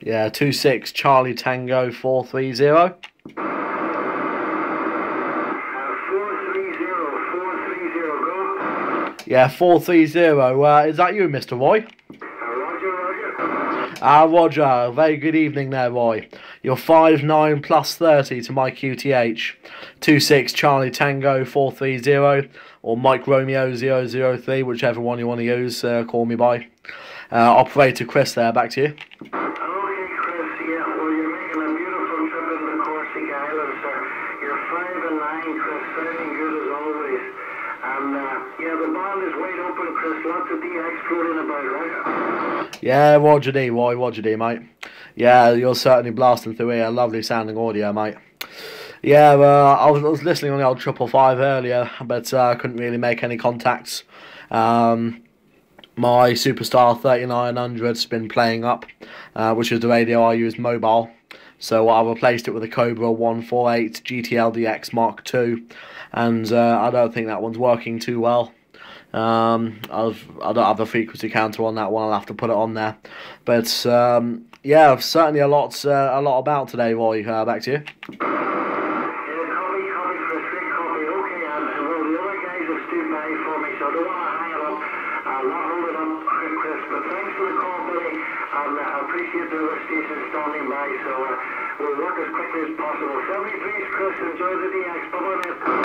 Yeah, 26 Charlie Tango 430. 430, go. Yeah, 430. Is that you, Mr. Roy? Roger. Roger. Very good evening there, Roy. You're 59 plus 30 to my QTH. 26 Charlie Tango 430 or Mike Romeo 003, whichever one you want to use, call me by. Operator Chris there, back to you. Okay, Chris, yeah, well, you're making a beautiful trip into the Corsica Islands, sir. You're 5 and 9, Chris, sounding good as always. And, yeah, the ball is wide open, Chris. Lots of DX floating about, right? Yeah, Roger D, Roy, Roger D, mate. Yeah, you're certainly blasting through here. Lovely sounding audio, mate. Yeah, I was listening on the old 555 earlier, but I couldn't really make any contacts. My Superstar 3900's been playing up, which is the radio I use mobile. So I replaced it with a Cobra 148 GTLDX Mark II, and I don't think that one's working too well. I don't have a frequency counter on that one. I'll have to put it on there. But yeah, certainly a lot about today, Roy. Back to you. I appreciate the other station standing by, so we'll work as quickly as possible. 70 please, Chris. Enjoy the DX. Bye-bye, mate.